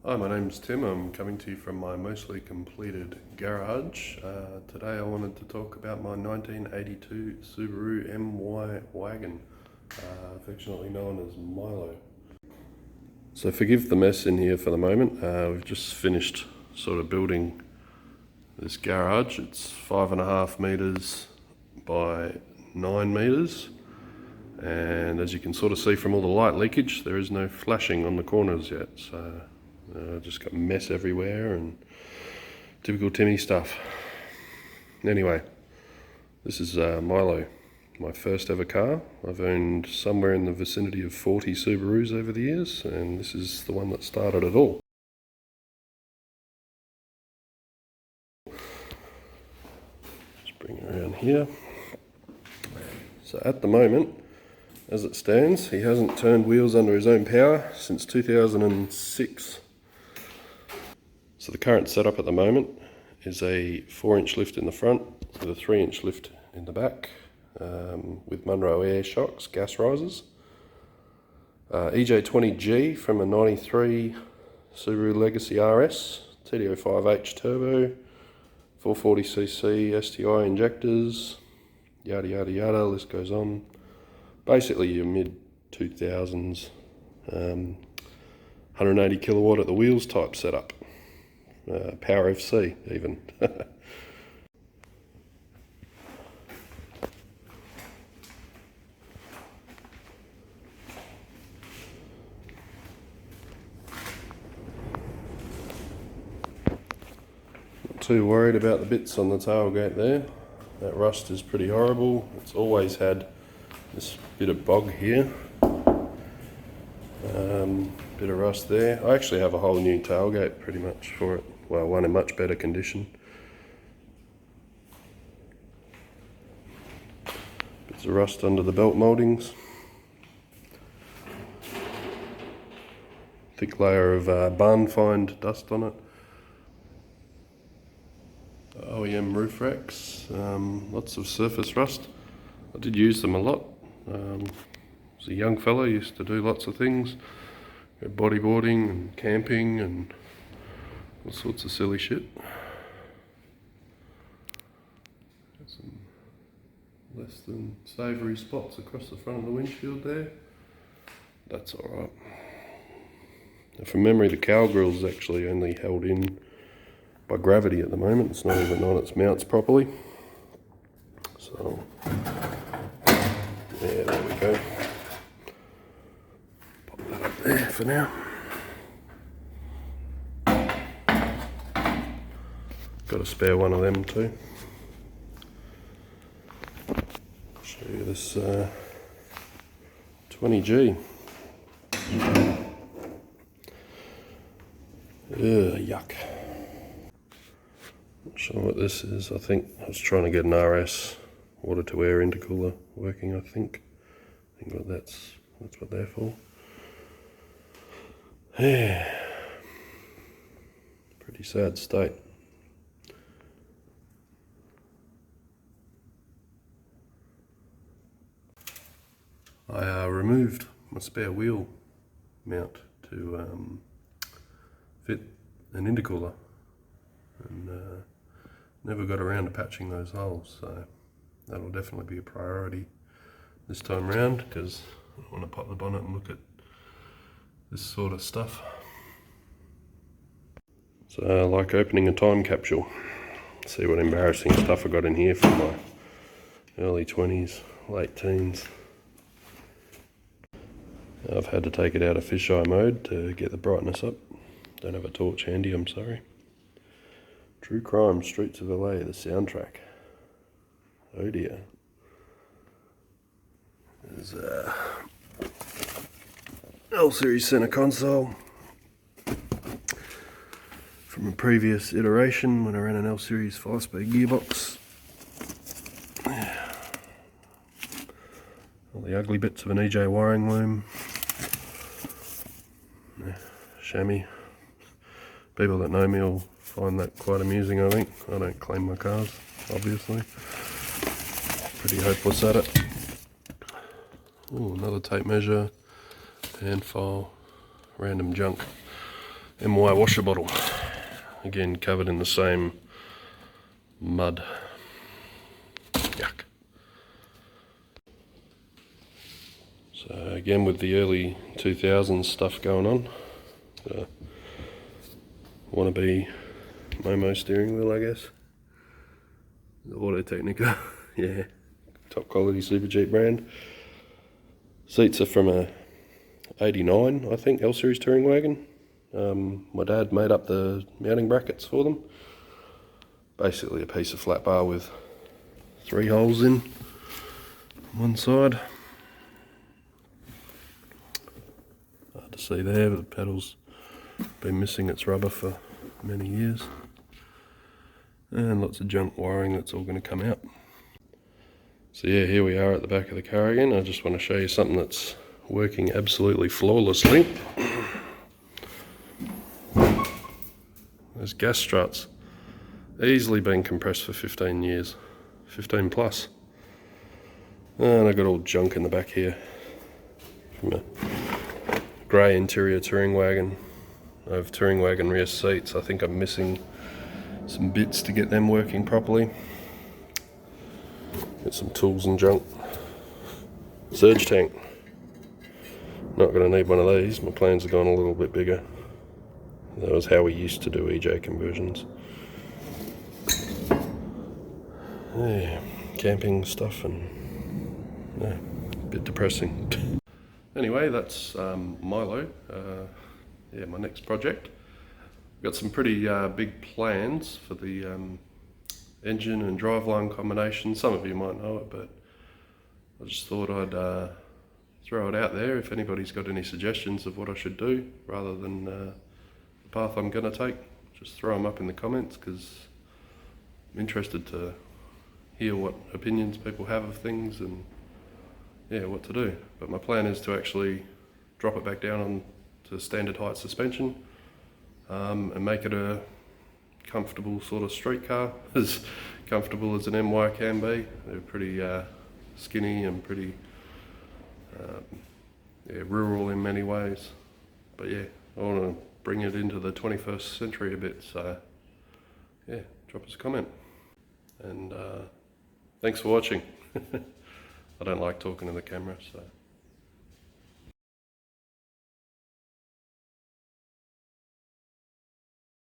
Hi, my name's Tim. I'm coming to you from my mostly completed garage. Today I wanted to talk about my 1982 Subaru MY wagon, affectionately known as Milo. So forgive the mess in here for the moment. We've just finished sort of building this garage. It's 5.5 metres by 9 metres. And as you can sort of see from all the light leakage, there is no flashing on the corners yet. So just got mess everywhere and typical Timmy stuff. Anyway, this is Milo, my first ever car. I've owned somewhere in the vicinity of 40 Subarus over the years, and this is the one that started it all. Just bring it around here. So at the moment, as it stands, he hasn't turned wheels under his own power since 2006. So the current setup at the moment is a 4-inch lift in the front with a 3-inch lift in the back with Monroe air shocks, gas risers. EJ20G from a 93 Subaru Legacy RS, TD05H turbo, 440cc STI injectors, yada yada yada, list goes on. Basically your mid-2000s 180 kilowatt at the wheels type setup. Power FC even. Not too worried about the bits on the tailgate there. That rust is pretty horrible. It's always had this bit of bog here. Bit of rust there. I actually have a whole new tailgate pretty much for it. Well, one in much better condition. Bits of rust under the belt mouldings. Thick layer of barn find dust on it. OEM roof racks. Lots of surface rust. I did use them a lot. As a young fella, used to do lots of things. Bodyboarding and camping and all sorts of silly shit. Got some less than savoury spots across the front of the windshield there. That's alright. From memory, the cowl grill's actually only held in by gravity at the moment. It's not even on its mounts properly. So, yeah, there we go. Pop that up there for now. Got a spare one of them too. I'll show you this 20G. Yuck. Not sure what this is. I think I was trying to get an RS water to air intercooler working. I think that's what they're for. Yeah. Pretty sad state. I removed my spare wheel mount to fit an intercooler, and never got around to patching those holes, so that'll definitely be a priority this time round, because I want to pop the bonnet and look at this sort of stuff. So like opening a time capsule, see what embarrassing stuff I got in here from my early 20s, late teens. I've had to take it out of fisheye mode to get the brightness up. Don't have a torch handy, I'm sorry. True Crime, Streets of LA, the soundtrack. Oh dear. There's a L-Series center console from a previous iteration when I ran an L-Series 5-speed gearbox. All the ugly bits of an EJ wiring loom. Chamois. People that know me will find that quite amusing, I think. I don't claim my cars, obviously. Pretty hopeless at it. Ooh, another tape measure, pan file, random junk. MY washer bottle. Again, covered in the same mud. Yuck. So again, with the early 2000s stuff going on, wannabe Momo steering wheel, I guess. The Auto Technica, yeah, top quality super cheap brand. Seats are from a 89, I think, L series touring wagon. My dad made up the mounting brackets for them. Basically a piece of flat bar with 3 holes in one side. Hard to see there, but the pedal's been missing its rubber for many years. And lots of junk wiring that's all going to come out. So yeah, here we are at the back of the car again. I just want to show you something that's working absolutely flawlessly. Those gas struts, easily been compressed for 15 years, 15 plus. And I got all junk in the back here from a grey interior touring wagon. I have touring wagon rear seats. I think I'm missing some bits to get them working properly. Get some tools and junk. Surge tank. Not going to need one of these. My plans have gone a little bit bigger. That was how we used to do EJ conversions. Yeah, camping stuff and yeah, a bit depressing. Anyway, that's Milo. Yeah, my next project. Got some pretty big plans for the engine and driveline combination. Some of you might know it, but I just thought I'd throw it out there if anybody's got any suggestions of what I should do rather than the path I'm going to take. Just throw them up in the comments, because I'm interested to hear what opinions people have of things and yeah, what to do. But my plan is to actually drop it back down on to standard height suspension and make it a comfortable sort of street car, as comfortable as an MY can be. They're pretty skinny and pretty yeah, rural in many ways. But yeah, I want to bring it into the 21st century a bit, so yeah, drop us a comment. And thanks for watching. I don't like talking to the camera, so